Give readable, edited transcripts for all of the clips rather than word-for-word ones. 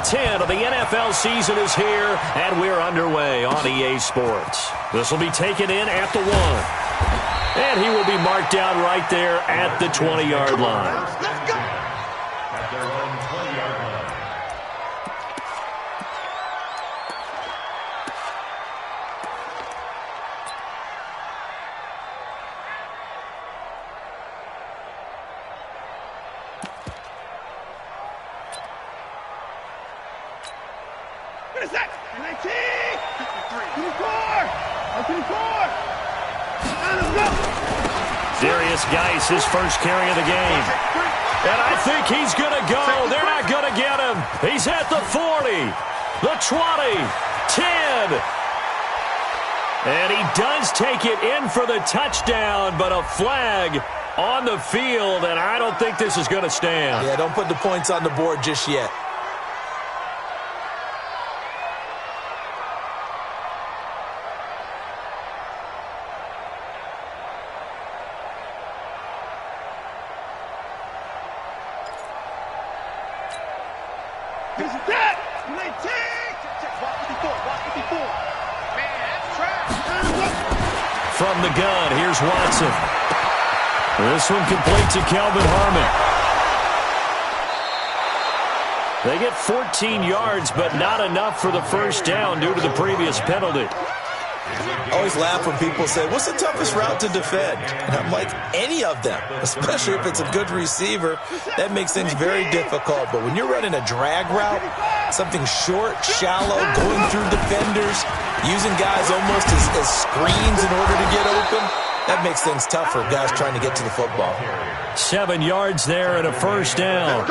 10 of the NFL season is here, and we're underway on EA Sports. This will be taken in at the 1. And he will be marked down right there at the 20-yard line. Let's go. Geis, his first carry of the game. And I think he's going to go. They're not going to get him. He's at the 40, the 20, 10. And he does take it in for the touchdown, but a flag on the field, and I don't think this is going to stand. Yeah, don't put the points on the board just yet. From the gun, here's Watson. This one complete to Kelvin Harmon. They get 14 yards, but not enough for the first down due to the previous penalty. I always laugh when people say, what's the toughest route to defend? And I'm like, any of them, especially if it's a good receiver. That makes things very difficult. But when you're running a drag route, something short, shallow, going through defenders, using guys almost as screens in order to get open, that makes things tough for guys trying to get to the football. 7 yards there and a first down.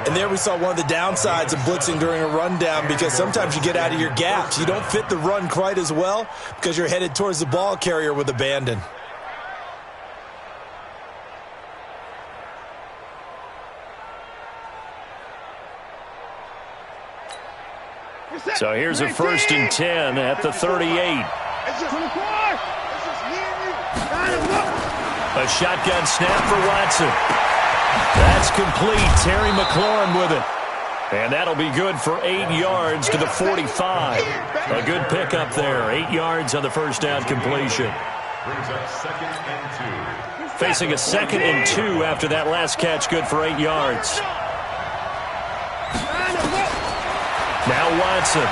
And there we saw one of the downsides of blitzing during a rundown, because sometimes you get out of your gaps. You don't fit the run quite as well because you're headed towards the ball carrier with abandon. So here's a 1st and 10 at the 38. A shotgun snap for Watson. That's complete. Terry McLaurin with it. And that'll be good for 8 yards to the 45. A good pickup there. 8 yards on the first down completion. Facing a 2nd and 2 after that last catch, good for 8 yards. Now Watson.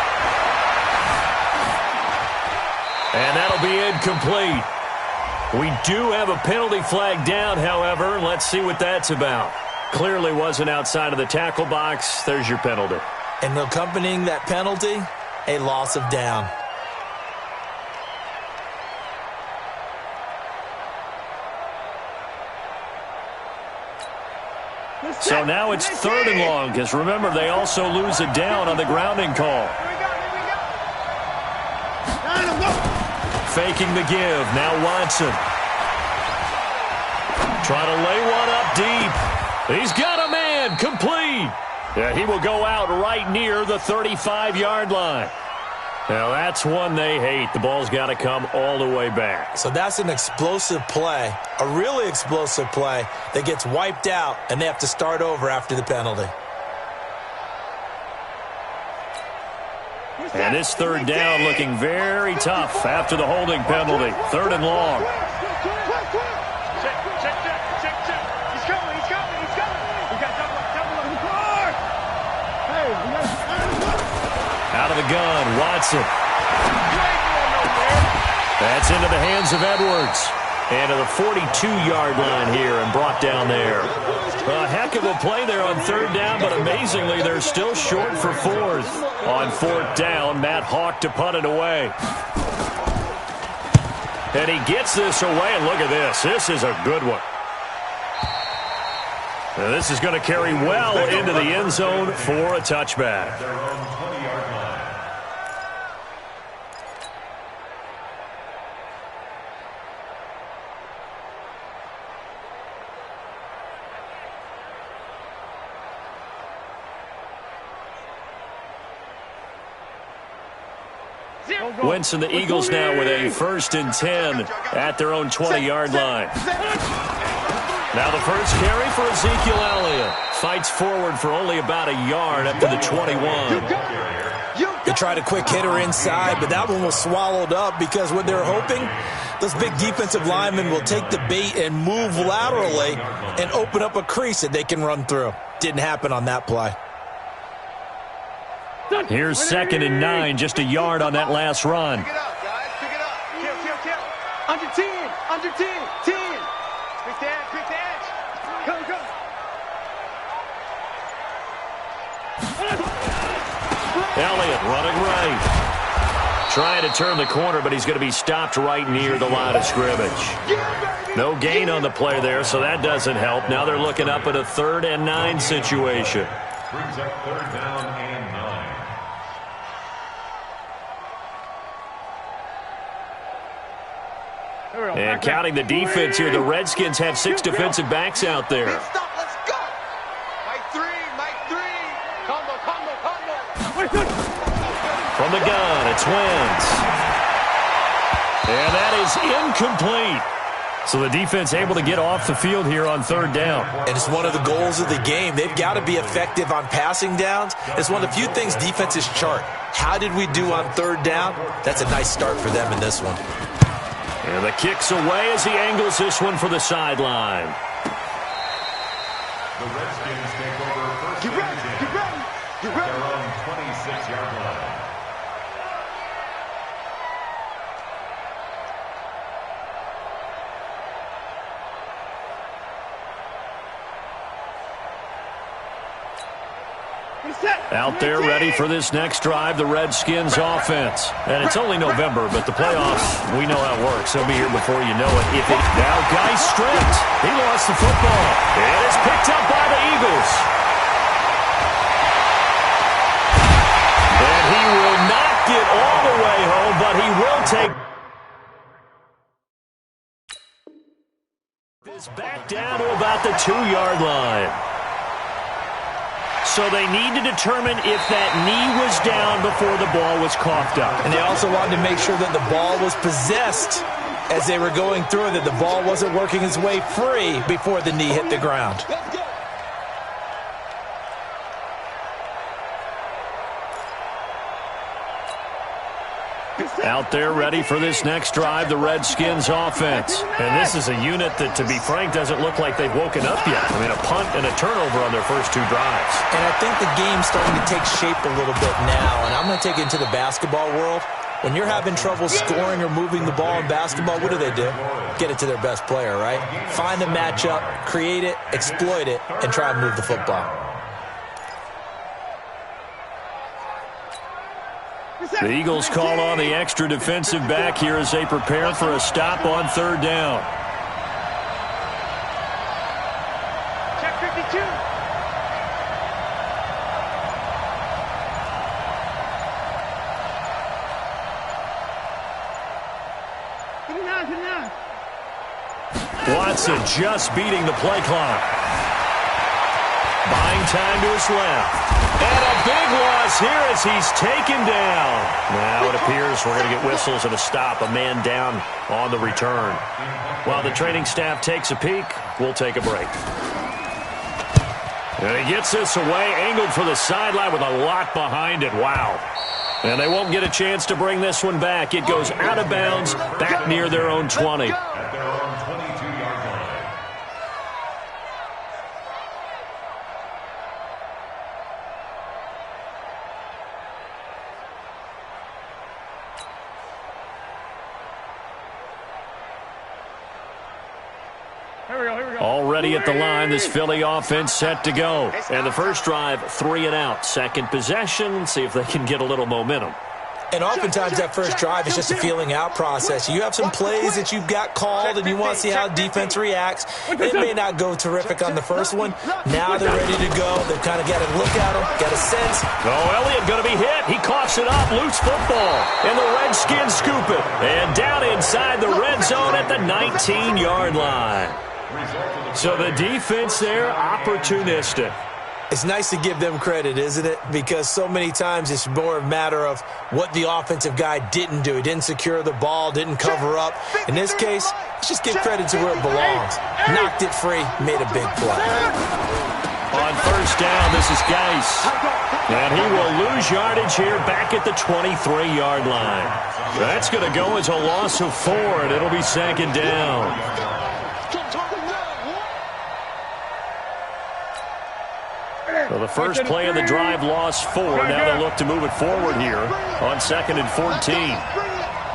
And that'll be incomplete. We do have a penalty flag down, however. Let's see what that's about. Clearly wasn't outside of the tackle box. There's your penalty. And accompanying that penalty, a loss of down. So now it's 3rd and long, because remember, they also lose a down on the grounding call. Faking the give. Now Watson. Trying to lay one up deep. He's got a man. Complete. Yeah, he will go out right near the 35-yard line. Now, that's one they hate. The ball's got to come all the way back. So that's an explosive play, a really explosive play that gets wiped out, and they have to start over after the penalty. And this 3rd down looking very tough after the holding penalty. 3rd and long. Out of the gun, Watson. That's into the hands of Edwards. And to the 42-yard line here and brought down there. A heck of a play there on 3rd down, but amazingly, they're still short for 4th. On 4th down, Matt Hawk to punt it away. And he gets this away, and look at this. This is a good one. Now, this is going to carry well into the end zone for a touchback. Wentz and the Eagles now with a 1st and 10 at their own 20-yard line. Now the first carry for Ezekiel Elliott. Fights forward for only about a yard up to the 21. They tried a quick hitter inside, but that one was swallowed up because what they're hoping, those big defensive linemen will take the bait and move laterally and open up a crease that they can run through. Didn't happen on that play. Here's 2nd and 9, just a yard on that last run. Pick it up, guys. Pick it up. Kill. Under 10. Under 10. 10. Quick dash. Quick dash. Go. Elliott running right. Trying to turn the corner, but he's going to be stopped right near the line of scrimmage. No gain on the play there, so that doesn't help. Now they're looking up at a 3rd and 9 situation. Brings up 3rd down and 9. And counting the defense here, the Redskins have 6 defensive backs out there. Stop. Let's go. Mike 3. Combo. From the gun, it's Wentz. And that is incomplete. So the defense able to get off the field here on 3rd down. And it's one of the goals of the game. They've got to be effective on passing downs. It's one of the few things defenses chart. How did we do on 3rd down? That's a nice start for them in this one. And the kick's away as he angles this one for the sideline. The Redskins take over first. Get ready. Their own 26-yard line. Out there ready for this next drive, the Redskins offense. And it's only November, but the playoffs, we know how it works. They'll be here before you know it. Now Geis stripped. He lost the football. And it's picked up by the Eagles. And he will not get all the way home, but he will take this back down to about the 2-yard line. So they need to determine if that knee was down before the ball was coughed up. And they also wanted to make sure that the ball was possessed as they were going through, that the ball wasn't working its way free before the knee hit the ground. Out there ready for this next drive, the Redskins offense. And this is a unit that, to be frank, doesn't look like they've woken up yet. I mean, a punt and a turnover on their first 2 drives. And I think the game's starting to take shape a little bit now, and I'm going to take it into the basketball world. When you're having trouble scoring or moving the ball in basketball, what do? Get it to their best player, right? Find a matchup, create it, exploit it, and try and move the football. The Eagles call on the extra defensive back here as they prepare for a stop on 3rd down. Check 52. Watson just beating the play clock. Buying time to his left. And a big loss here as he's taken down. Now it appears we're going to get whistles and a stop. A man down on the return. While the training staff takes a peek, we'll take a break. And he gets this away, angled for the sideline with a lot behind it. Wow. And they won't get a chance to bring this one back. It goes out of bounds, back near their own 20. At their own 22-yard line. Already at the line, this Philly offense set to go. And the first drive, 3 and out. Second possession, see if they can get a little momentum. And oftentimes that first drive is just a feeling out process. You have some plays that you've got called and you want to see how defense reacts. It may not go terrific on the first one. Now they're ready to go. They've kind of got to look at them, got a sense. Oh, Elliott going to be hit. He coughs it up, loose football. And the Redskins scoop it. And down inside the red zone at the 19-yard line. So the defense there, opportunistic. It's nice to give them credit, isn't it? Because so many times it's more a matter of what the offensive guy didn't do. He didn't secure the ball, didn't cover up. In this case, let's just give credit to where it belongs. Knocked it free, made a big play. On first down, this is Geis. And he will lose yardage here back at the 23-yard line. That's going to go as a loss of 4, and it'll be second down. So the first play of the drive lost 4. Now they look to move it forward here on 2nd and 14.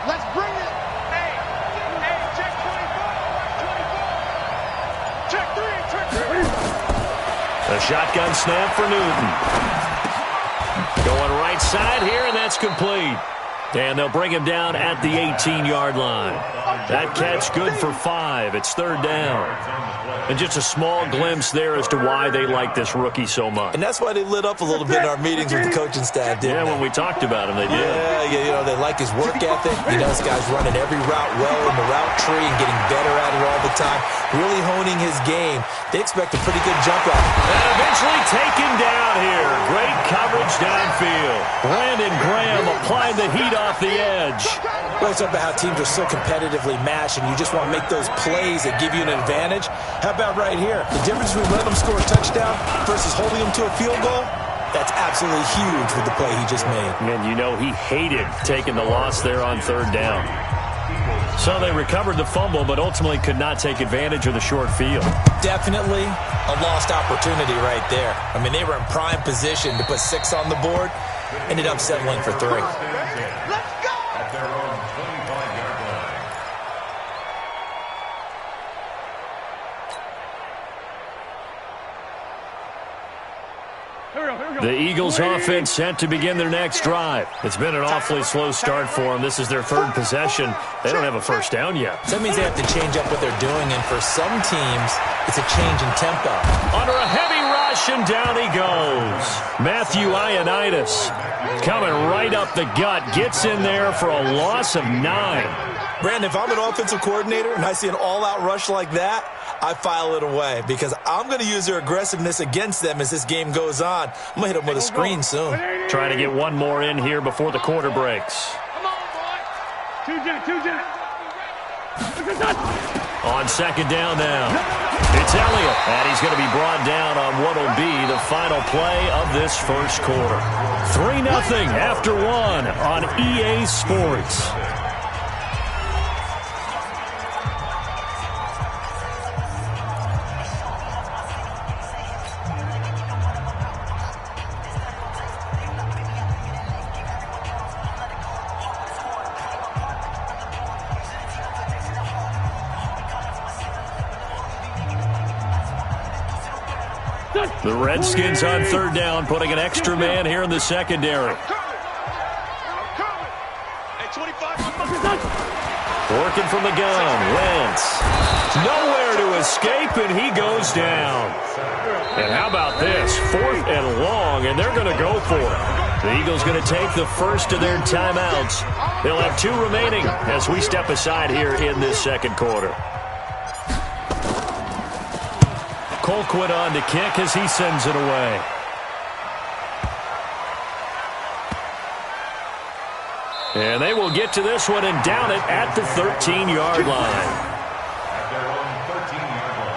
Let's bring it. Hey, check 24. Check 3. A shotgun snap for Newton. Going right side here, and that's complete. And they'll bring him down at the 18-yard line. That catch good for 5. It's third down. And just a small glimpse there as to why they like this rookie so much. And that's why they lit up a little bit in our meetings with the coaching staff, didn't they? When we talked about him, they did. Yeah, they like his work ethic. This guy's running every route well in the route tree and getting better at it all the time, really honing his game. They expect a pretty good jump out. And eventually taken down here. Great coverage downfield. Brandon Graham applied the heat off the edge. Well, it's about how teams are so competitively matched, and you just want to make those plays that give you an advantage. How about right here? The difference between letting them score a touchdown versus holding them to a field goal, that's absolutely huge with the play he just made. And you know he hated taking the loss there on third down. So they recovered the fumble, but ultimately could not take advantage of the short field. Definitely a lost opportunity right there. I mean, they were in prime position to put 6 on the board, ended up settling for 3. Let's go. At their own 25-yard line. The Eagles offense set to begin their next drive. It's been an awfully slow start for them. This is their 3rd possession. They don't have a first down yet. So that means they have to change up what they're doing, and for some teams, it's a change in tempo. Under a heavy rush, and down he goes. Matthew Ioannidis coming right up the gut. Gets in there for a loss of 9. Brandon, if I'm an offensive coordinator and I see an all-out rush like that, I file it away because I'm going to use their aggressiveness against them as this game goes on. I'm going to hit them with a screen soon. Trying to get one more in here before the quarter breaks. Come on, boy. 2 Jack. On second down now, it's Elliott, and he's going to be brought down on what will be the final play of this first quarter. 3-0 after 1 on EA Sports. The Redskins on third down, putting an extra man here in the secondary. Working from the gun, Wentz. Nowhere to escape, and he goes down. And how about this? 4th and long, and they're going to go for it. The Eagles going to take the first of their timeouts. They'll have 2 remaining as we step aside here in this second quarter. Colquitt on to kick as he sends it away. And they will get to this one and down it at the 13-yard line. At their own 13-yard line.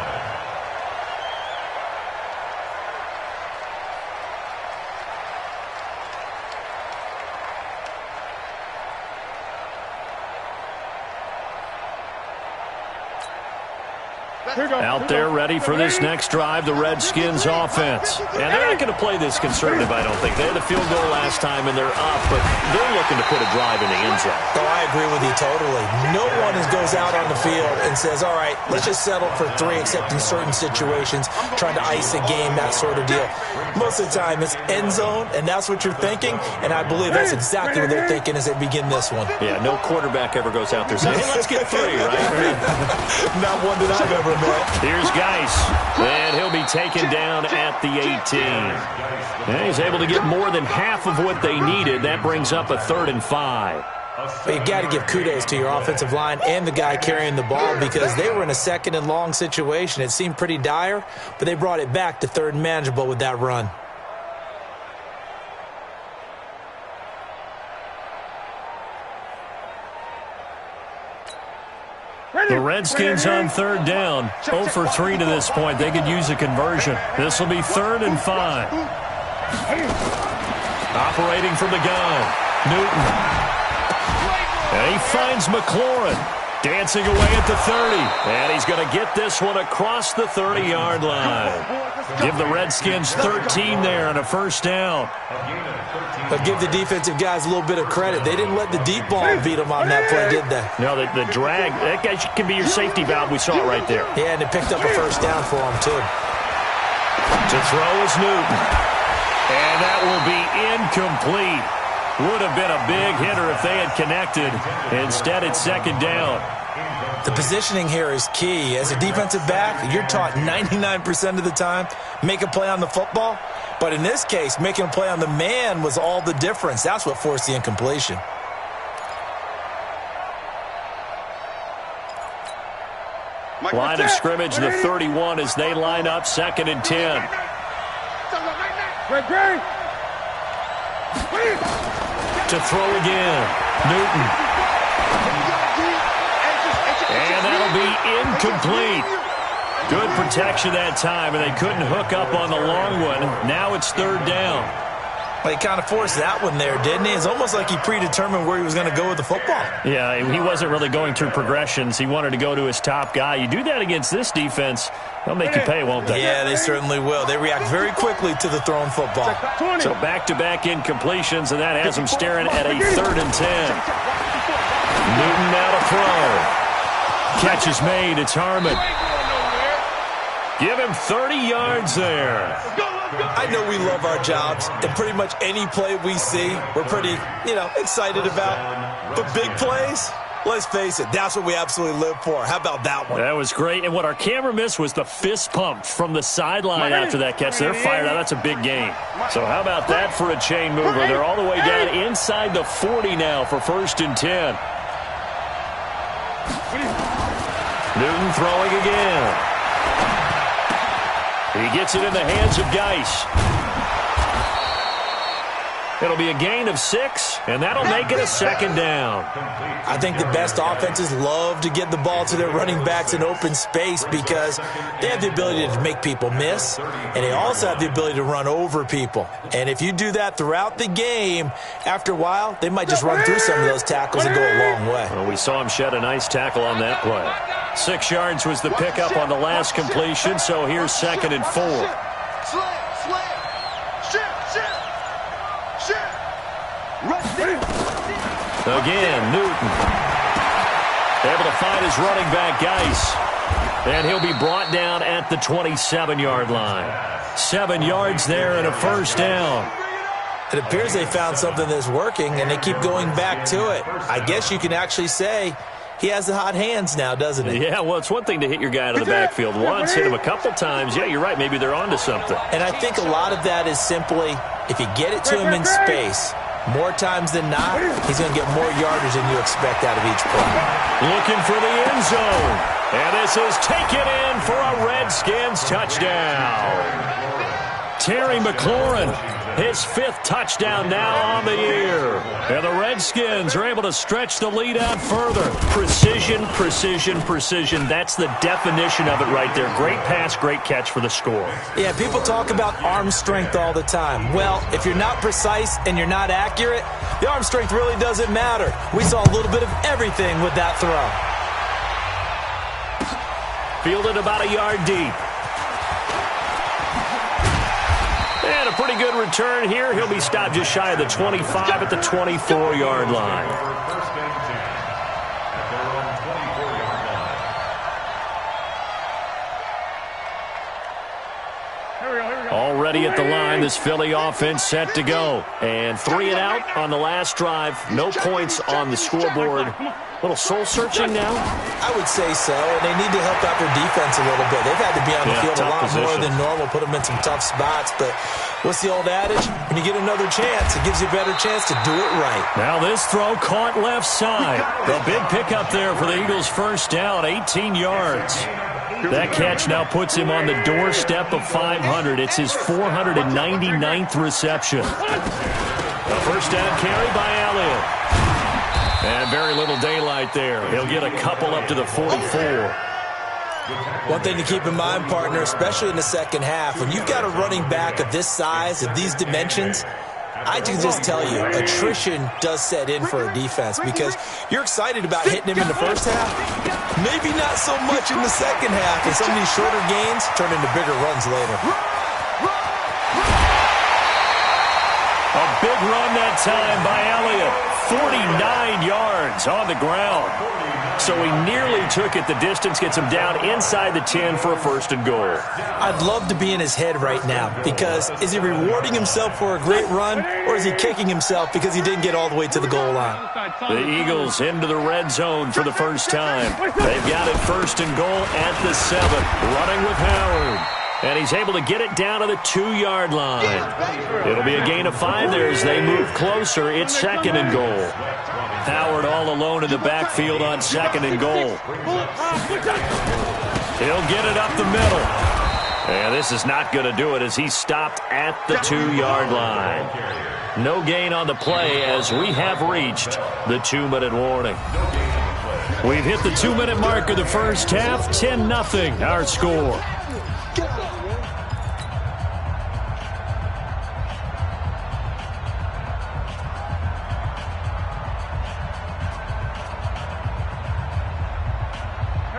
Out there ready for this next drive, the Redskins offense. And they're not going to play this conservative, I don't think. They had a field goal last time, and they're up, but they're looking to put a drive in the end zone. Oh, I agree with you totally. No one goes out on the field and says, all right, let's just settle for 3, except in certain situations, trying to ice a game, that sort of deal. Most of the time, it's end zone, and that's what you're thinking, and I believe that's exactly what they're thinking as they begin this one. Yeah, no quarterback ever goes out there saying, hey, let's get 3, right? Not one that I've ever met. Here's Geis, and he'll be taken down at the 18. And he's able to get more than half of what they needed. That brings up a 3rd and 5. But you got to give kudos to your offensive line and the guy carrying the ball because they were in a 2nd and long situation. It seemed pretty dire, but they brought it back to 3rd and manageable with that run. The Redskins on third down. 0 for 3 to this point. They could use a conversion. This will be 3rd and 5. Operating from the gun. Newton. And he finds McLaurin. Dancing away at the 30. And he's going to get this one across the 30-yard line. Give the Redskins 13 there and a first down. But give the defensive guys a little bit of credit. They didn't let the deep ball beat them on that play, did they? No, the drag, that guy can be your safety valve. We saw it right there. Yeah, and they picked up a first down for him, too. To throw is Newton. And that will be incomplete. Would have been a big hitter if they had connected. Instead, it's 2nd down. The positioning here is key. As a defensive back, you're taught 99% of the time, make a play on the football. But in this case, making a play on the man was all the difference. That's what forced the incompletion. Line of scrimmage, the 31 as they line up 2nd and 10. To throw again. Newton. And that'll be incomplete. Good protection that time, and they couldn't hook up on the long one. Now it's 3rd down. Well, he kind of forced that one there, didn't he? It's almost like he predetermined where he was going to go with the football. Yeah, he wasn't really going through progressions. He wanted to go to his top guy. You do that against this defense, they'll make you pay, won't they? Yeah, they certainly will. They react very quickly to the thrown football. So back-to-back incompletions, and that has them staring at a 3rd and 10. Newton now to throw. Catch is made. It's Harmon. Give him 30 yards there. I know we love our jobs, and pretty much any play we see, we're pretty, excited about. But big plays, let's face it, that's what we absolutely live for. How about that one? That was great, and what our camera missed was the fist pump from the sideline after that catch. They're fired out. That's a big gain. So how about that for a chain mover? They're all the way down inside the 40 now for 1st and 10. Newton throwing again. He gets it in the hands of Geis. It'll be a gain of 6, and that'll make it a 2nd down. I think the best offenses love to get the ball to their running backs in open space because they have the ability to make people miss, and they also have the ability to run over people. And if you do that throughout the game, after a while, they might just run through some of those tackles and go a long way. Well, we saw him shed a nice tackle on that play. 6 yards was the pickup on the last completion, so here's 2nd and 4. Again, Newton. Able to find his running back, Geis. And he'll be brought down at the 27-yard line. 7 yards there and a first down. It appears they found something that's working, and they keep going back to it. I guess you can actually say he has the hot hands now, doesn't he? Yeah, well, it's one thing to hit your guy out of the backfield once, hit him a couple times. Yeah, you're right. Maybe they're onto something. And I think a lot of that is simply if you get it to him in space, more times than not, he's going to get more yardage than you expect out of each play. Looking for the end zone. And this is taken in for a Redskins touchdown. Terry McLaurin, his 5th touchdown now on the year. And the Redskins are able to stretch the lead out further. Precision, precision, precision. That's the definition of it right there. Great pass, great catch for the score. Yeah, people talk about arm strength all the time. Well, if you're not precise and you're not accurate, the arm strength really doesn't matter. We saw a little bit of everything with that throw. Fielded about a yard deep. And a pretty good return here. He'll be stopped just shy of the 25 at the 24-yard line. Already at the line, this Philly offense set to go. And 3 and out on the last drive. No points on the scoreboard. A little soul-searching now? I would say so, and they need to help out their defense a little bit. They've had to be on the field a lot more than normal, put them in some tough spots. But what's the old adage? When you get another chance, it gives you a better chance to do it right. Now this throw caught left side. The big pickup there for the Eagles' first down, 18 yards. That catch now puts him on the doorstep of 500. It's his 499th reception. A first down carry by Elliott. And very little daylight there. He'll get a couple up to the 44. One thing to keep in mind, partner, especially in the second half, when you've got a running back of this size, of these dimensions, I can just tell you, attrition does set in for a defense because you're excited about hitting him in the first half. Maybe not so much in the second half, and some of these shorter gains turn into bigger runs later. A big run that time by Elliott. 49 yards on the ground. So he nearly took it the distance, gets him down inside the 10 for a first and goal. I'd love to be in his head right now because is he rewarding himself for a great run or is he kicking himself because he didn't get all the way to the goal line? The Eagles into the red zone for the first time. They've got it first and goal at the 7, running with Howard. And he's able to get it down to the 2-yard line. It'll be a gain of 5 there as they move closer. It's second and goal. Howard all alone in the backfield on second and goal. He'll get it up the middle. And this is not going to do it as he's stopped at the 2-yard line. No gain on the play as we have reached the 2-minute warning. We've hit the 2-minute mark of the first half. 10-0 our score.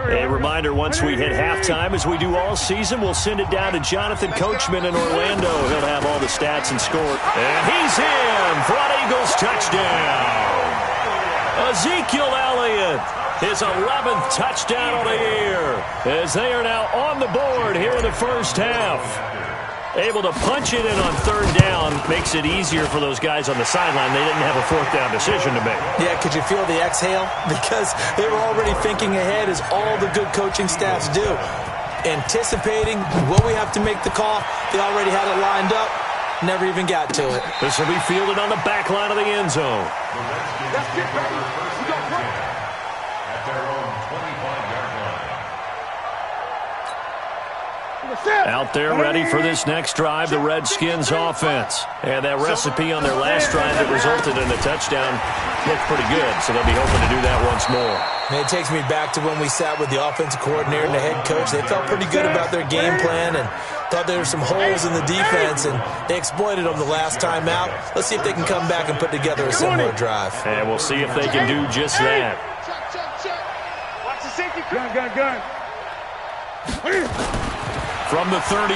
A reminder, once we hit halftime, as we do all season, we'll send it down to Jonathan Coachman in Orlando. He'll have all the stats and score. And he's in for an Eagles touchdown. Ezekiel Elliott, his 11th touchdown of the year, as they are now on the board here in the first half. Able to punch it in on third down makes it easier for those guys on the sideline. They didn't have a fourth down decision to make. Yeah, could you feel the exhale? Because they were already thinking ahead, as all the good coaching staffs do. Anticipating what we have to make the call. They already had it lined up. Never even got to it. This will be fielded on the back line of the end zone. That's it, baby. We got one. At their own 25-yard line. Out there ready for this next drive, the Redskins offense. And that recipe on their last drive that resulted in a touchdown looked pretty good, so they'll be hoping to do that once more. And it takes me back to when we sat with the offensive coordinator and the head coach. They felt pretty good about their game plan and thought there were some holes in the defense, and they exploited them the last time out. Let's see if they can come back and put together a similar drive. And we'll see if they can do just that. Watch the safety. Gun. From the 31,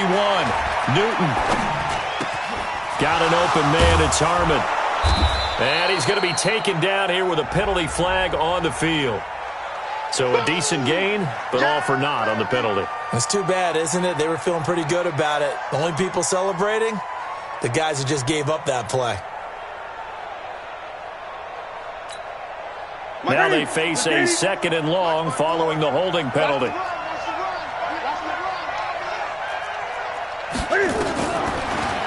Newton. Got an open man, it's Harmon. And he's going to be taken down here with a penalty flag on the field. So a decent gain, but all for naught on the penalty. It's too bad, isn't it? They were feeling pretty good about it. The only people celebrating, the guys who just gave up that play. Now they face a second and long following the holding penalty.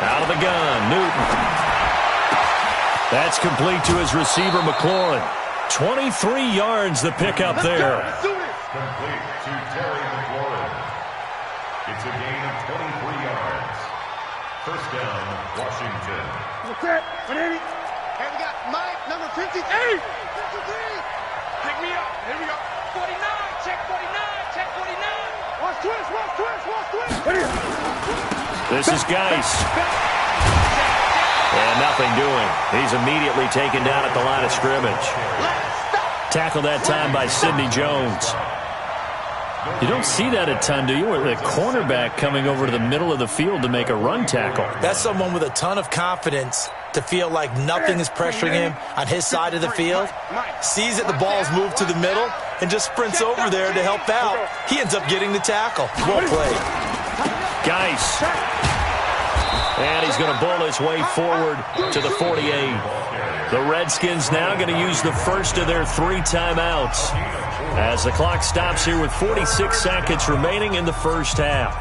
Out of the gun, Newton. That's complete to his receiver, McLaurin. 23 yards the pickup there. Complete to Terry McLaurin. It's a gain of 23 yards. First down, Washington. Hey, we got Mike, number 53. 53. Pick me up. Here we go. 49. Check 49. Check 49. Watch twist. This is Geis. And nothing doing. He's immediately taken down at the line of scrimmage. Tackled that time by Sidney Jones. You don't see that a ton, do you? With a cornerback coming over to the middle of the field to make a run tackle. That's someone with a ton of confidence to feel like nothing is pressuring him on his side of the field. Sees that the ball's moved to the middle and just sprints over there to help out. He ends up getting the tackle. Well played. Geis. And he's going to bowl his way forward to the 48. The Redskins now going to use the first of their 3 timeouts as the clock stops here with 46 seconds remaining in the first half.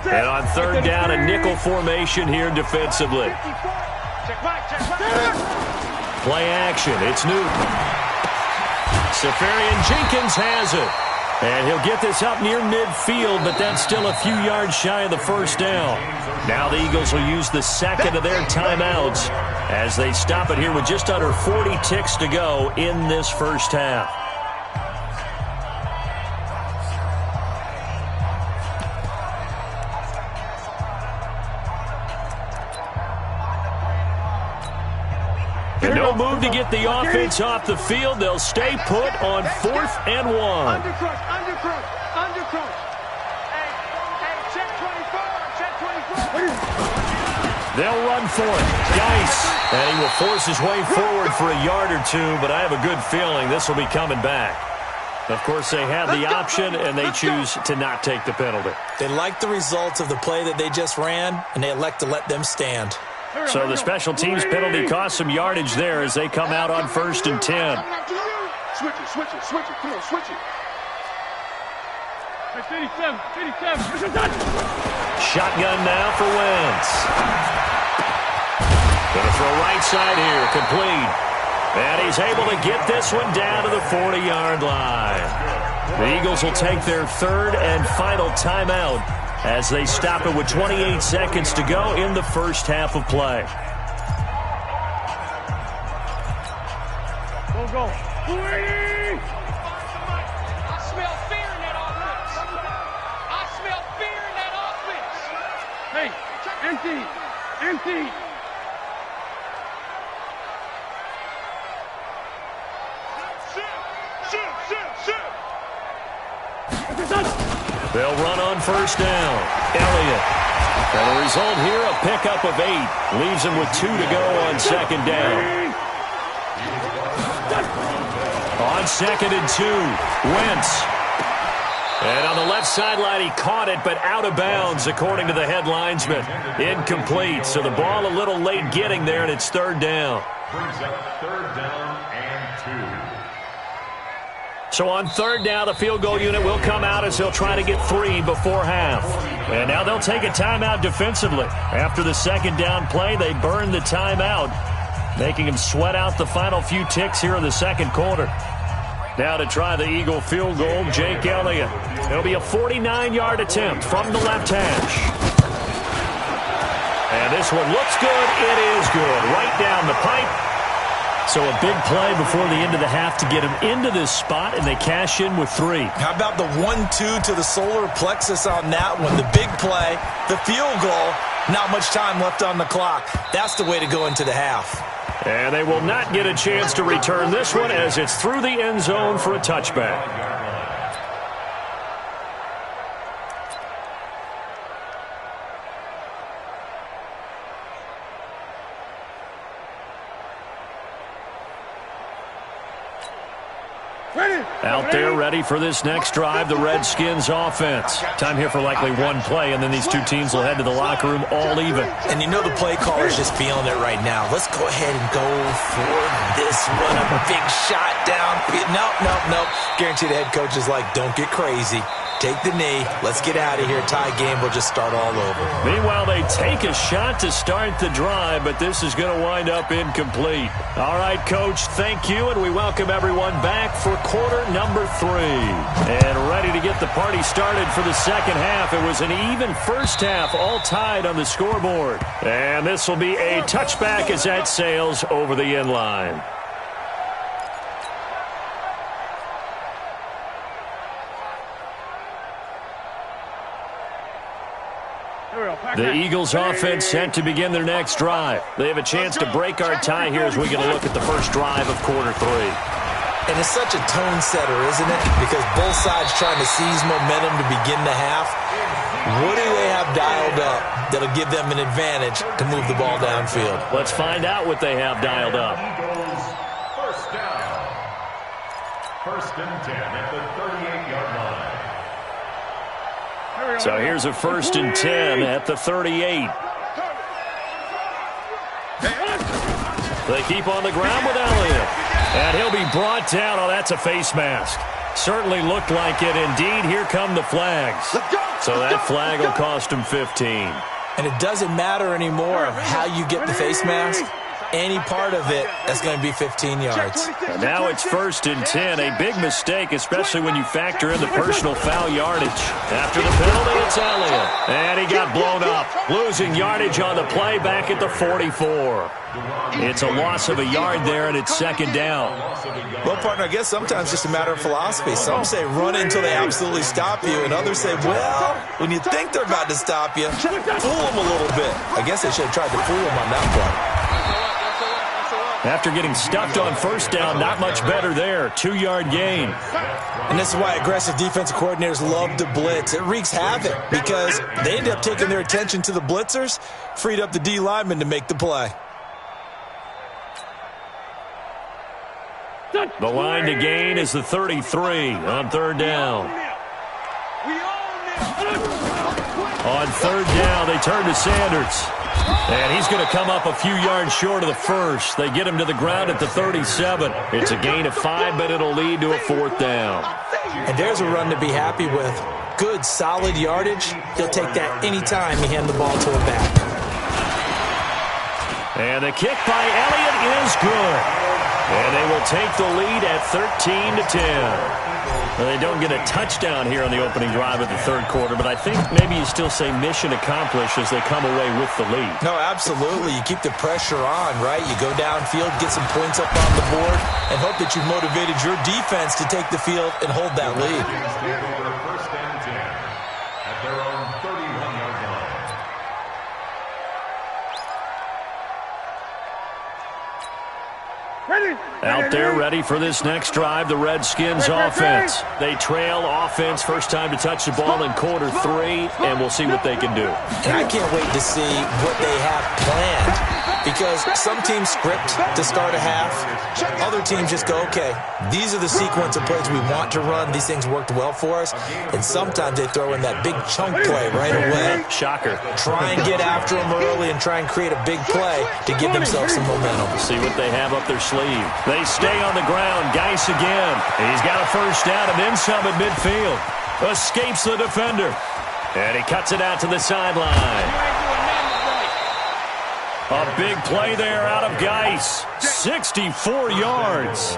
And on third down, a nickel formation here defensively. Play action. It's Newton. Safarian Jenkins has it. And he'll get this up near midfield, but that's still a few yards shy of the first down. Now the Eagles will use the second of their timeouts as they stop it here with just under 40 ticks to go in this first half. No move to get the offense off the field. They'll stay put on 4th and 1. Undercross. Hey, check 24. They'll run for it. Geis. And he will force his way forward for a yard or two, but I have a good feeling this will be coming back. Of course, they have the option, and they choose to not take the penalty. They like the results of the play that they just ran, and they elect to let them stand. So the special teams penalty cost some yardage there as they come out on 1st and 10. Switch it. Come on, switch it. 57. Shotgun now for Wentz. Going to throw right side here, complete. And he's able to get this one down to the 40-yard line. The Eagles will take their 3rd and final timeout as they stop it with 28 seconds to go in the first half of play. Go. 280! I smell fear in that offense. Hey, empty. Shoot. They'll run on 1st down. Elliott. And the result here, a pickup of 8. Leaves him with 2 to go on 2nd down. On 2nd and 2, Wentz. And on the left sideline, he caught it, but out of bounds, according to the head linesman. Incomplete. So the ball a little late getting there, and it's 3rd down. Brings up 3rd down and 2. So on 3rd down, the field goal unit will come out as they'll try to get 3 before half. And now they'll take a timeout defensively. After the 2nd down play, they burn the timeout, making them sweat out the final few ticks here in the 2nd quarter. Now to try the Eagle field goal, Jake Elliott. It'll be a 49-yard attempt from the left hash. And this one looks good. It is good. Right down the pipe. So a big play before the end of the half to get him into this spot, and they cash in with 3. How about the 1-2 to the solar plexus on that one? The big play, the field goal, not much time left on the clock. That's the way to go into the half. And they will not get a chance to return this one as it's through the end zone for a touchback. Out there ready for this next drive, the Redskins offense. Time here for likely one play, and then these two teams will head to the locker room all even. And you know the play caller's just feeling it right now. Let's go ahead and go for this one. A big shot down. Nope. Guarantee the head coach is like, don't get crazy. Take the knee. Let's get out of here. Tie game. We'll just start all over. Meanwhile, they take a shot to start the drive, but this is going to wind up incomplete. All right, Coach, thank you, and we welcome everyone back for quarter number 3. And ready to get the party started for the second half. It was an even first half, all tied on the scoreboard. And this will be a touchback as that sails over the end line. The Eagles offense set to begin their next drive. They have a chance to break our tie here as we get a look at the first drive of quarter 3. And it's such a tone setter, isn't it? Because both sides trying to seize momentum to begin the half. What do they have dialed up that'll give them an advantage to move the ball downfield? Let's find out what they have dialed up. Eagles, first down. 1st and 10 at the 38-yard line. So here's a 1st and 10 at the 38. They keep on the ground with Elliott. And he'll be brought down. Oh, that's a face mask. Certainly looked like it. Indeed, here come the flags. So that flag will cost him 15. And it doesn't matter anymore how you get the face mask. any part of it, that's going to be 15 yards. And now it's 1st and 10. A big mistake, especially when you factor in the personal foul yardage. After the penalty, it's Elliott. And he got blown up, losing yardage on the play back at the 44. It's a loss of a yard there, and it's 2nd down. Well, partner, I guess sometimes it's just a matter of philosophy. Some say run until they absolutely stop you, and others say, well, when you think they're about to stop you, fool them a little bit. I guess they should have tried to fool them on that play. After getting stuffed on 1st down, not much better there. 2-yard gain. And this is why aggressive defensive coordinators love to blitz. It wreaks havoc because they end up taking their attention to the blitzers, freed up the D lineman to make the play. The line to gain is the 33 on 3rd down. On 3rd down, they turn to Sanders. And he's going to come up a few yards short of the 1st. They get him to the ground at the 37. It's a gain of 5, but it'll lead to a 4th down. And there's a run to be happy with. Good, solid yardage. He'll take that anytime you hand the ball to him back. And the kick by Elliott is good. And they will take the lead at 13-10. Well, they don't get a touchdown here on the opening drive of the 3rd quarter, but I think maybe you still say mission accomplished as they come away with the lead. No, absolutely. You keep the pressure on, right? You go downfield, get some points up on the board, and hope that you've motivated your defense to take the field and hold that lead. 1st and 10 at their own 31-yard line. Out there ready for this next drive, the Redskins offense. They trail offense, first time to touch the ball in quarter 3, and we'll see what they can do. And I can't wait to see what they have planned, because some teams script to start a half. Other teams just go, okay, these are the sequence of plays we want to run. These things worked well for us. And sometimes they throw in that big chunk play right away. Shocker. Try and get after them early and try and create a big play to give themselves some momentum. See what they have up their sleeve. They stay on the ground. Geis again. He's got a 1st down and then some at midfield. Escapes the defender. And he cuts it out to the sideline. A big play there out of Geis. 64 yards.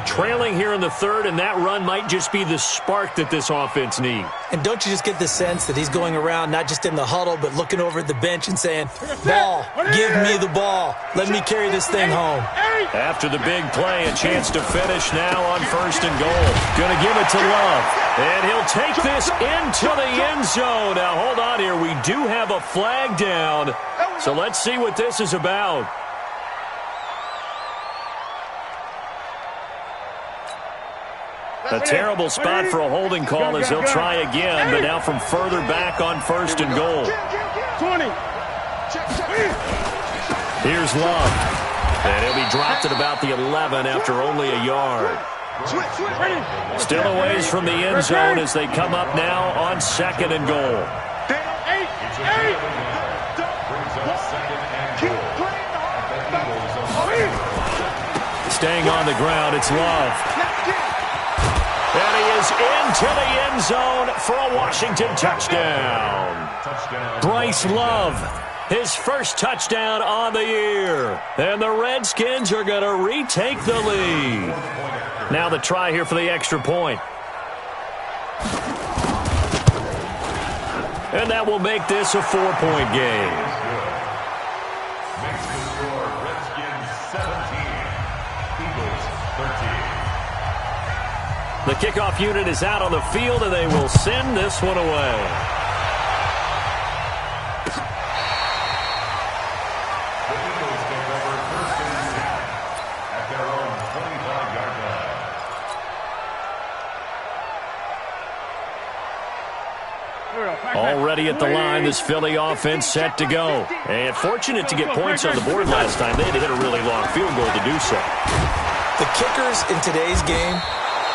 Trailing here in the 3rd, and that run might just be the spark that this offense needs. And don't you just get the sense that he's going around not just in the huddle, but looking over at the bench and saying, ball, give me the ball. Let me carry this thing home. After the big play, a chance to finish now on 1st and goal. Going to give it to Love. And he'll take this into the end zone. Now, hold on here. We do have a flag down. So let's see what this is about. A terrible spot for a holding call as he'll try again, but now from further back on 1st and goal. 20. Here's Love. And he'll be dropped at about the 11 after only a yard. Still a ways from the end zone as they come up now on 2nd and goal. Staying on the ground, it's Love. And he is into the end zone for a Washington touchdown. Bryce Love, his first touchdown on the year. And the Redskins are going to retake the lead. Now the try here for the extra point. And that will make this a 4-point game. The kickoff unit is out on the field, and they will send this one away. The Eagles take over 1st and 10 at their own 25-yard line. Already at the line, this Philly offense set to go. And fortunate to get points on the board last time. They had to hit a really long field goal to do so. The kickers in today's game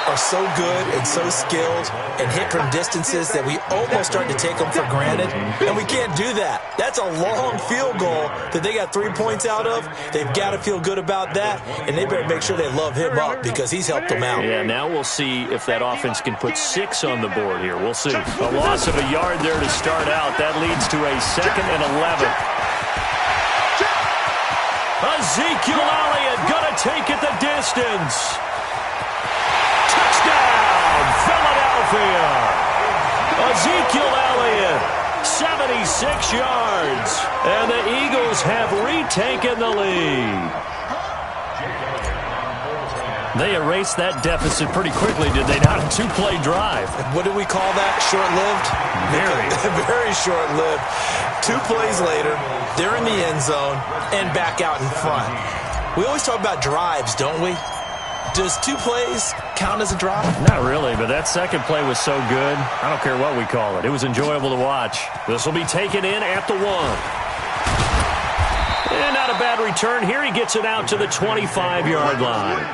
are so good and so skilled and hit from distances that we almost start to take them for granted, and we can't do that. That's a long field goal that they got 3 points out of. They've got to feel good about that, and they better make sure they love him up because he's helped them out. Yeah, now we'll see if that offense can put 6 on the board here. We'll see. A loss of a yard there to start out. That leads to a 2nd and 11. Ezekiel Elliott gonna take it the distance. Touchdown, Philadelphia. Ezekiel Elliott, 76 yards. And the Eagles have retaken the lead. They erased that deficit pretty quickly, did they not? A two-play drive. What do we call that? Short-lived? Very short-lived. 2 plays later, they're in the end zone and back out in front. We always talk about drives, don't we? Does 2 plays count as a drive? Not really, but that second play was so good. I don't care what we call it. It was enjoyable to watch. This will be taken in at the 1. And not a bad return. Here he gets it out to the 25-yard line.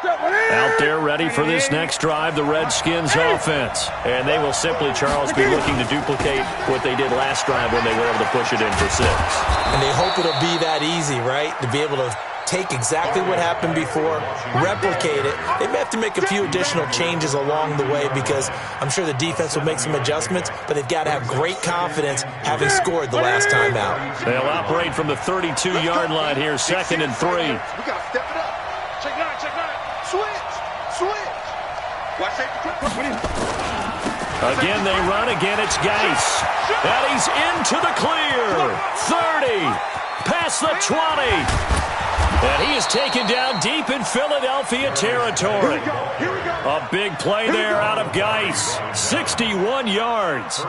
Out there ready for this next drive, the Redskins offense. And they will simply, Charles, be looking to duplicate what they did last drive when they were able to push it in for 6. And they hope it'll be that easy, right? To be able to take exactly what happened before, replicate it. They may have to make a few additional changes along the way because I'm sure the defense will make some adjustments, but they've got to have great confidence having scored the last time out. They'll operate from the 32-yard line here, 2nd and 3. We got to step it up. Check 9, check 9. Switch. Watch safety. Again, they run. Again, it's Geis. And he's into the clear. 30. Past the 20. And he is taken down deep in Philadelphia territory. A big play there out of Geis. 61 yards.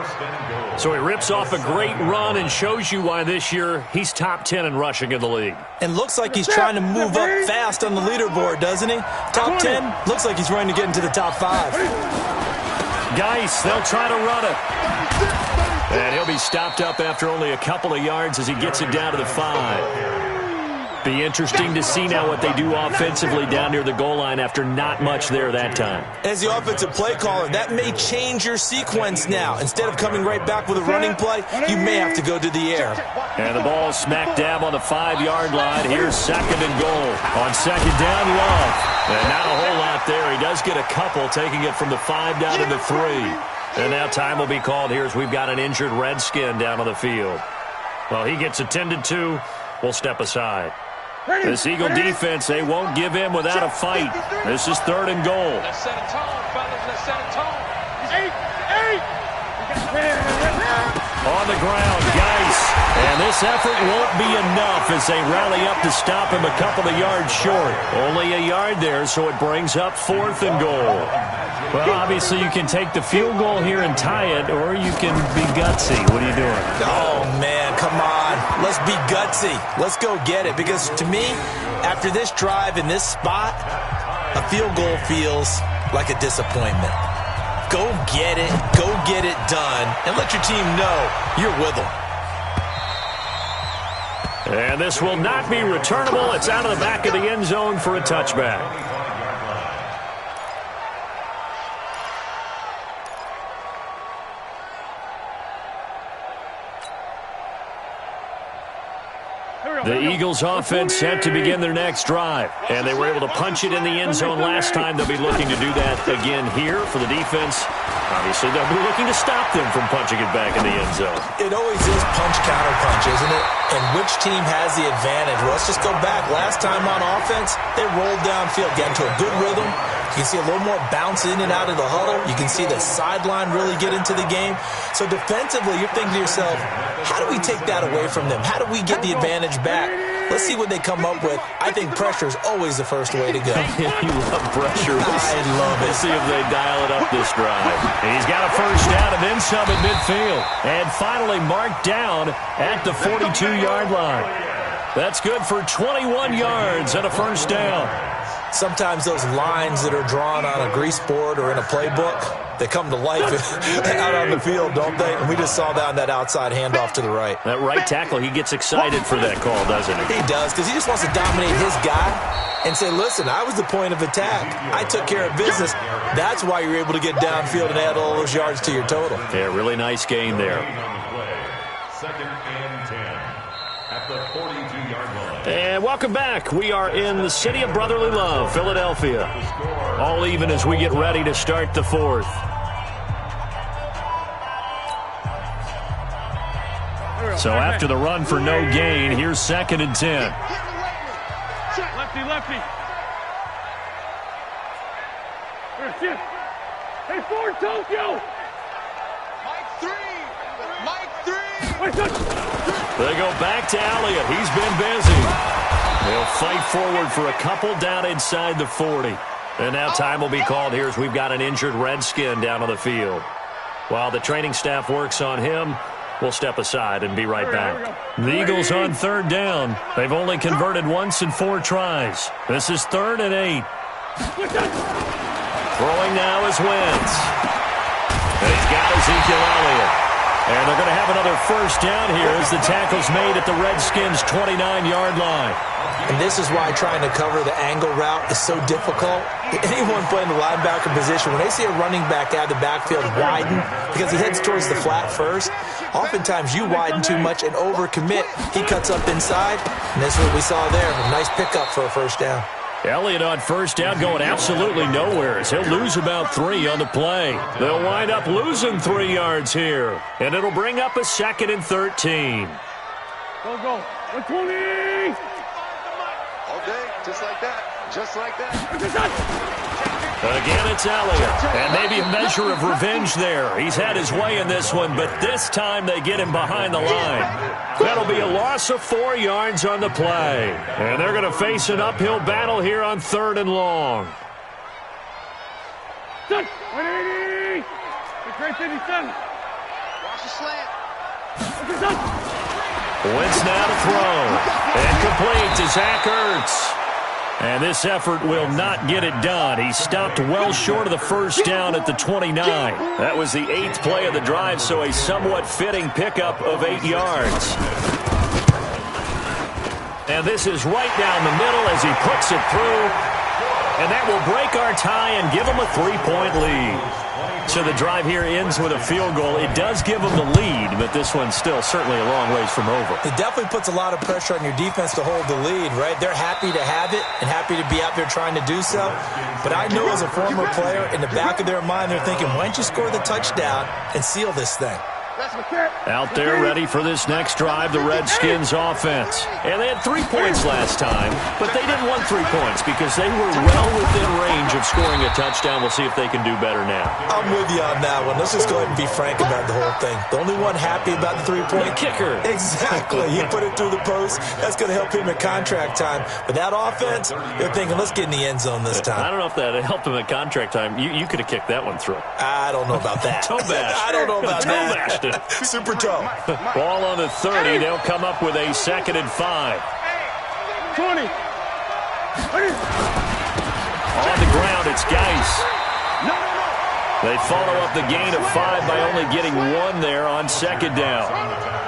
So he rips off a great run and shows you why this year he's top 10 in rushing in the league. And looks like he's trying to move up fast on the leaderboard, doesn't he? Top 10? Looks like he's running to get into the top 5. Geis, they'll try to run it. And he'll be stopped up after only a couple of yards as he gets it down to the 5. Be interesting to see now what they do offensively down near the goal line after not much there that time. As the offensive play caller, that may change your sequence now. Instead of coming right back with a running play, you may have to go to the air. And the ball smack dab on the 5-yard line. Here's 2nd and goal. On 2nd down, Love. And not a whole lot there. He does get a couple, taking it from the 5 down to the 3. And now time will be called here as we've got an injured Redskin down on the field. Well, he gets attended to. We'll step aside. This Eagle defense, they won't give in without a fight. This is 3rd and goal. Let's set a tone, fellas. Let's set a tone. 8. On the ground, Geis. And this effort won't be enough as they rally up to stop him a couple of yards short. Only a yard there, so it brings up 4th and goal. Well, obviously you can take the field goal here and tie it, or you can be gutsy. What are you doing? Oh, man, come on. Let's be gutsy. Let's go get it. Because to me, after this drive in this spot, a field goal feels like a disappointment. Go get it. Go get it done. And let your team know you're with them. And this will not be returnable. It's out of the back of the end zone for a touchback. The Eagles offense set to begin their next drive. And they were able to punch it in the end zone last time. They'll be looking to do that again here for the defense. Obviously, they'll be looking to stop them from punching it back in the end zone. It always is punch-counter-punch, isn't it? And which team has the advantage? Well, let's just go back. Last time on offense, they rolled downfield, got into a good rhythm. You can see a little more bounce in and out of the huddle. You can see the sideline really get into the game. So defensively, you're thinking to yourself, how do we take that away from them? How do we get the advantage back? Let's see what they come up with. I think pressure is always the first way to go. You love pressure. I love it. We'll see if they dial it up this drive. He's got a first down and then some at midfield. And finally marked down at the 42-yard line. That's good for 21 yards and a first down. Sometimes those lines that are drawn on a grease board or in a playbook, they come to life out on the field, don't they? And we just saw that on that outside handoff to the right. That right tackle, he gets excited for that call, doesn't he? He does, because he just wants to dominate his guy and say, listen, I was the point of attack. I took care of business. That's why you're able to get downfield and add all those yards to your total. Yeah, really nice gain there. 2nd and 10 at the 42-yard line. And welcome back. We are in the city of brotherly love, Philadelphia. All even as we get ready to start the 4th. So after the run for no gain, here's 2nd and 10. Lefty, lefty. Hey, Ford, Tokyo. Mike 3. They go back to Elliott. He's been busy. They'll fight forward for a couple down inside the 40. And now time will be called here as we've got an injured Redskin down on the field. While the training staff works on him, we'll step aside and be right back. The Eagles on 3rd down. They've only converted once in 4 tries. This is 3rd and 8. Throwing now is Wentz. And he's got Ezekiel Elliott. And they're going to have another 1st down here as the tackle's made at the Redskins' 29-yard line. And this is why trying to cover the angle route is so difficult. Anyone playing the linebacker position, when they see a running back out of the backfield widen, because he heads towards the flat first, oftentimes you widen too much and overcommit. He cuts up inside, and that's what we saw there. A nice pickup for a 1st down. Elliott on 1st down going absolutely nowhere as he'll lose about 3 on the play. They'll wind up losing 3 yards here, and it'll bring up a 2nd and 13. Go, 120. All day, just like that. Just like that. Again, it's Elliott. And maybe a measure of revenge there. He's had his way in this one, but this time they get him behind the line. That'll be a loss of 4 yards on the play. And they're going to face an uphill battle here on 3rd and long. 180. Great 57. Watch the slant. Wentz now to throw. And complete to Zach Ertz. And this effort will not get it done. He stopped well short of the 1st down at the 29. That was the 8th play of the drive, so a somewhat fitting pickup of 8 yards. And this is right down the middle as he puts it through. And that will break our tie and give him a 3-point lead. So the drive here ends with a field goal. It does give them the lead, but this one's still certainly a long ways from over. It definitely puts a lot of pressure on your defense to hold the lead, right? They're happy to have it and happy to be out there trying to do so. But I know as a former player, in the back of their mind, they're thinking, why don't you score the touchdown and seal this thing? Out there ready for this next drive, the Redskins offense. And they had 3 points last time, but they didn't want 3 points because they were well within range of scoring a touchdown. We'll see if they can do better now. I'm with you on that one. Let's just go ahead and be frank about the whole thing. The only one happy about the 3-point kicker. Exactly. He put it through the post. That's going to help him at contract time. But that offense, they're thinking, let's get in the end zone this time. I don't know if that helped him at contract time. You could have kicked that one through. I don't know about that. Toe bash. I don't know about that. Super toe. Ball on the 30. They'll come up with a 2nd and 5. 20. On the ground, it's Geis. They follow up the gain of 5 by only getting 1 there on 2nd down.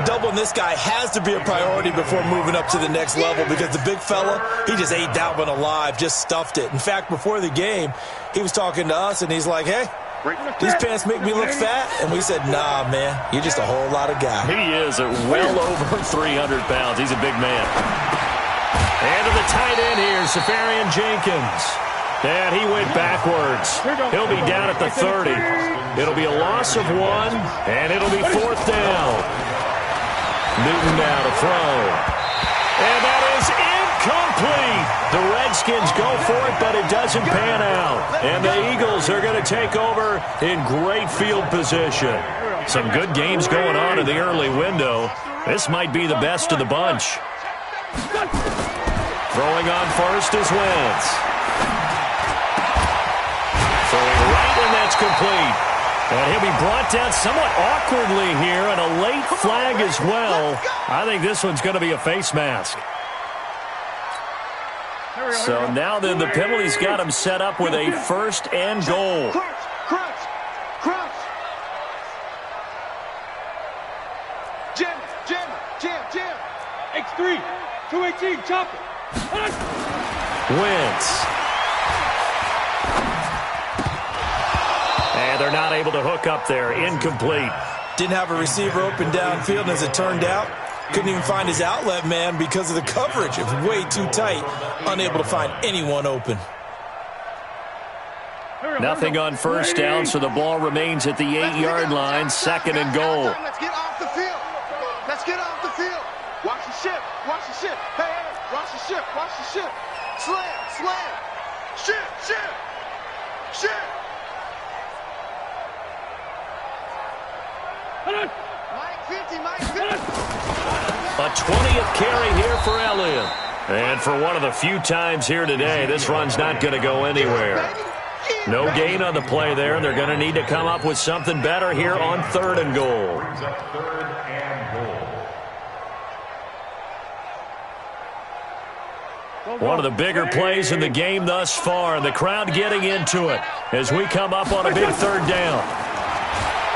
Doubling this guy has to be a priority before moving up to the next level because the big fella, he just ate that one alive, just stuffed it. In fact, before the game, he was talking to us, and he's like, hey, these pants make me look fat. And we said, nah, man, you're just a whole lot of guy. He is at well over 300 pounds. He's a big man. And to the tight end here, Safarian Jenkins. And he went backwards. He'll be down at the 30. It'll be a loss of 1, and it'll be 4th down. Newton now to throw. And that is incomplete. The Redskins go for it, but it doesn't pan out. And the Eagles are going to take over in great field position. Some good games going on in the early window. This might be the best of the bunch. Throwing on first is Wentz. Throwing right, and that's complete. And he'll be brought down somewhat awkwardly here, and a late flag as well. I think this one's going to be a face mask. So now then, the penalty's got him set up with a 1st and goal. Crunch. Jam. X3. 218. Chop it. Wentz. And they're not able to hook up there. Incomplete. Didn't have a receiver open downfield, and as it turned out, couldn't even find his outlet man because of the coverage. It was way too tight. Unable to find anyone open. Nothing on 1st down, so the ball remains at the 8-yard line. 2nd and goal. Let's get off the field. Let's get off the watch the ship. Hey, hey, watch the ship, watch the ship. Slam, slam. Ship, ship, ship. Mike 50, Mike 50. A 20th carry here for Elliott. And for one of the few times here today, this run's not going to go anywhere. No gain on the play there, and they're going to need to come up with something better here on 3rd and goal. Brings up 3rd and goal. One of the bigger plays in the game thus far, and the crowd getting into it as we come up on a big 3rd down.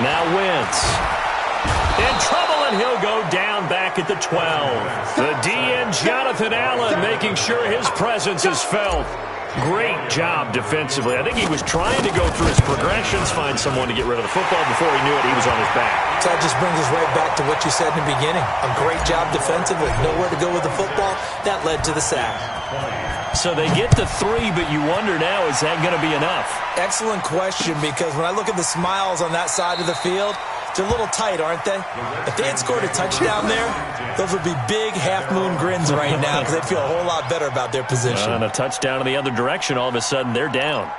Now Wentz. In trouble, and he'll go down back at the 12. The DN, Jonathan Allen, making sure his presence is felt. Great job defensively. I think he was trying to go through his progressions, find someone to get rid of the football. Before he knew it, he was on his back. So that just brings us right back to what you said in the beginning. A great job defensively. Nowhere to go with the football. That led to the sack. So they get the 3, but you wonder now, is that going to be enough? Excellent question, because when I look at the smiles on that side of the field, they're a little tight, aren't they? If they had scored a touchdown there, those would be big half-moon grins right now because they'd feel a whole lot better about their position. And a touchdown in the other direction, all of a sudden they're down.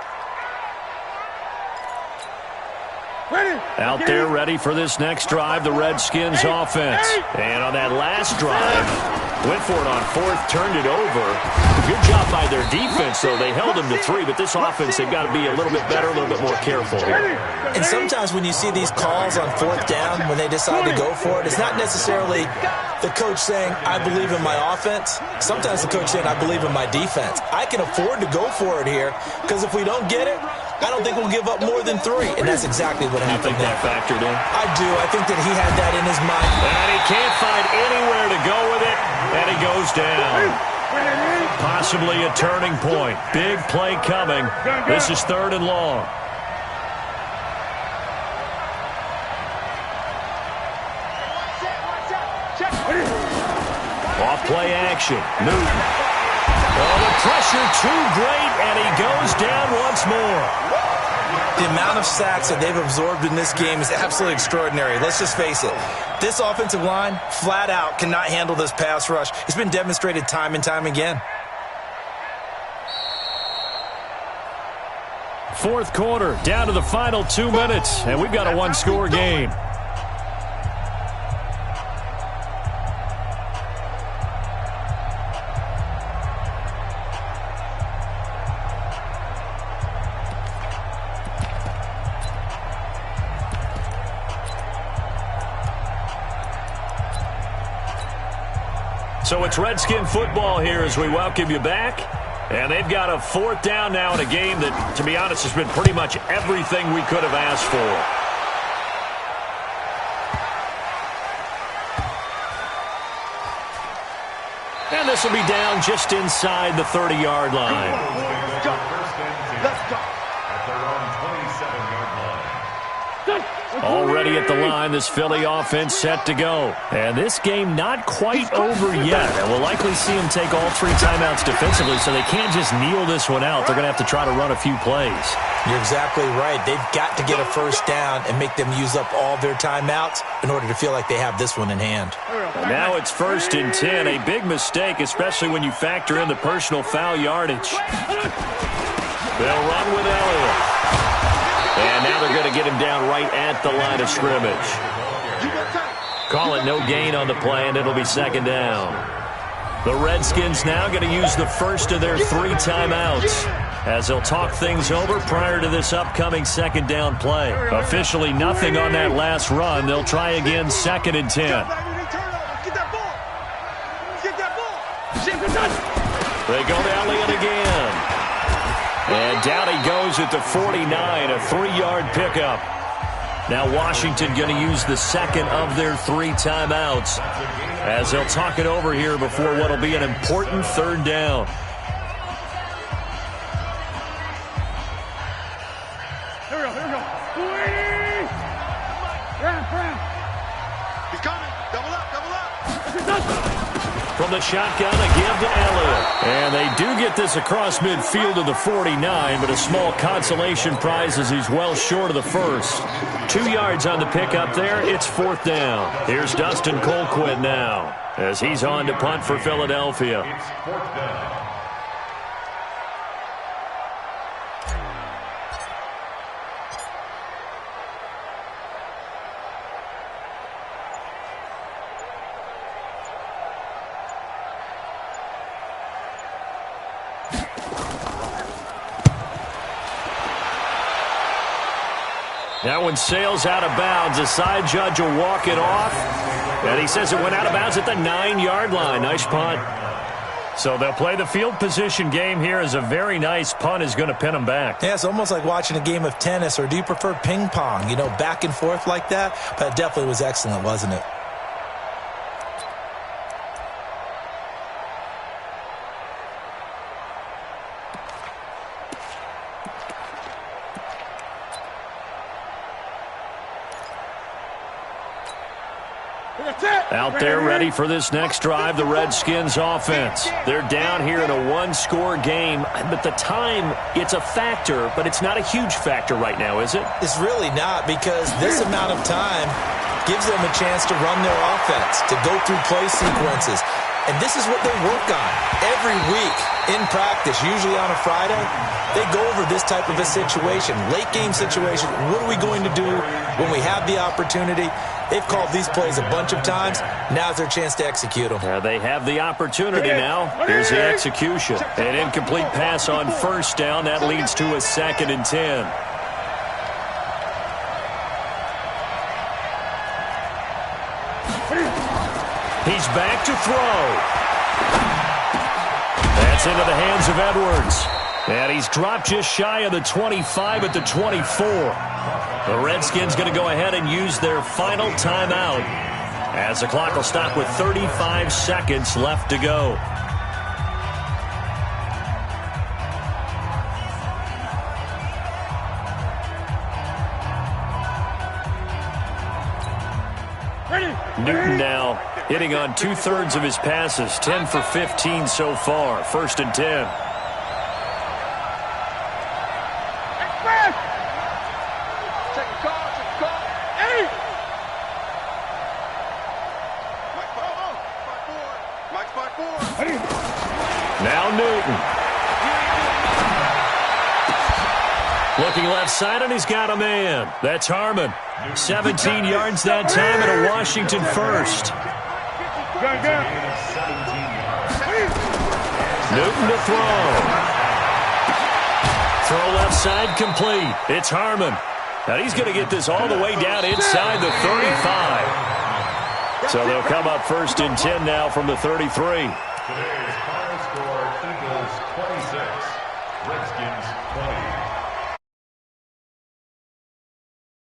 Out there ready for this next drive, the Redskins offense. And on that last drive, went for it on 4th, turned it over. Good job by their defense, though. They held them to 3, but this offense, they've got to be a little bit better, a little bit more careful here. And sometimes when you see these calls on 4th down, when they decide to go for it, it's not necessarily the coach saying, I believe in my offense. Sometimes the coach saying, I believe in my defense. I can afford to go for it here, because if we don't get it, I don't think we'll give up more than 3. And that's exactly what happened. You think that factored in? I do. I think that he had that in his mind. And he can't find anywhere to go with it, and he goes down. Possibly a turning point. Big play coming. This is 3rd and long. Off play action. Newton. Oh, the pressure too great, and he goes down once more. The amount of sacks that they've absorbed in this game is absolutely extraordinary. Let's just face it. This offensive line, flat out, cannot handle this pass rush. It's been demonstrated time and time again. 4th quarter, down to the final 2 minutes, and we've got a 1-score game. So it's Redskin football here as we welcome you back. And they've got a 4th down now in a game that, to be honest, has been pretty much everything we could have asked for. And this will be down just inside the 30-yard line. Let's go. Let's go. At their own 27-yard line. Already at the line, this Philly offense set to go. And this game not quite over yet. And we'll likely see them take all 3 timeouts defensively, so they can't just kneel this one out. They're going to have to try to run a few plays. You're exactly right. They've got to get a 1st down and make them use up all their timeouts in order to feel like they have this one in hand. And now it's 1st and 10. A big mistake, especially when you factor in the personal foul yardage. They'll run with Elliott. And now they're going to get him down right at the line of scrimmage. Call it no gain on the play, and it'll be 2nd down. The Redskins now going to use the first of their 3 timeouts as they'll talk things over prior to this upcoming 2nd down play. Officially nothing on that last run. They'll try again 2nd and 10. They go to Elliott again. And down he goes at the 49, a 3-yard pickup. Now Washington going to use the 2nd of their 3 timeouts as they'll talk it over here before what will be an important 3rd down. Here we go. He's coming. Double up. From the shotgun, a give to Elliott. And they do get this across midfield to the 49, but a small consolation prize as he's well short of the first. 2 yards on the pickup there. It's 4th down. Here's Dustin Colquitt now as he's on to punt for Philadelphia. It's 4th down. That one sails out of bounds. The side judge will walk it off. And he says it went out of bounds at the 9-yard line. Nice punt. So they'll play the field position game here as a very nice punt is going to pin them back. Yeah, it's almost like watching a game of tennis, or do you prefer ping pong? You know, back and forth like that? But it definitely was excellent, wasn't it? Out there ready for this next drive, the Redskins offense. They're down here in a one-score game, but the time, it's a factor, but it's not a huge factor right now, is it? It's really not, because this amount of time gives them a chance to run their offense, to go through play sequences. And this is what they work on every week in practice, usually on a Friday. They go over this type of a situation, late game situation. What are we going to do when we have the opportunity? They've called these plays a bunch of times. Now's their chance to execute them. They have the opportunity now. Here's the execution. An incomplete pass on 1st down. That leads to a 2nd and 10. He's back to throw. That's into the hands of Edwards. And he's dropped just shy of the 25 at the 24. The Redskins going to go ahead and use their final timeout as the clock will stop with 35 seconds left to go. Newton now hitting on 2/3 of his passes, 10 for 15 so far. 1st and 10. Now Newton. Looking left side, and he's got a man. That's Harmon. 17 yards that time, and a Washington first. Newton to throw. Throw left side complete. It's Harmon. Now he's going to get this all the way down inside the 35. So they'll come up 1st and 10 now from the 33.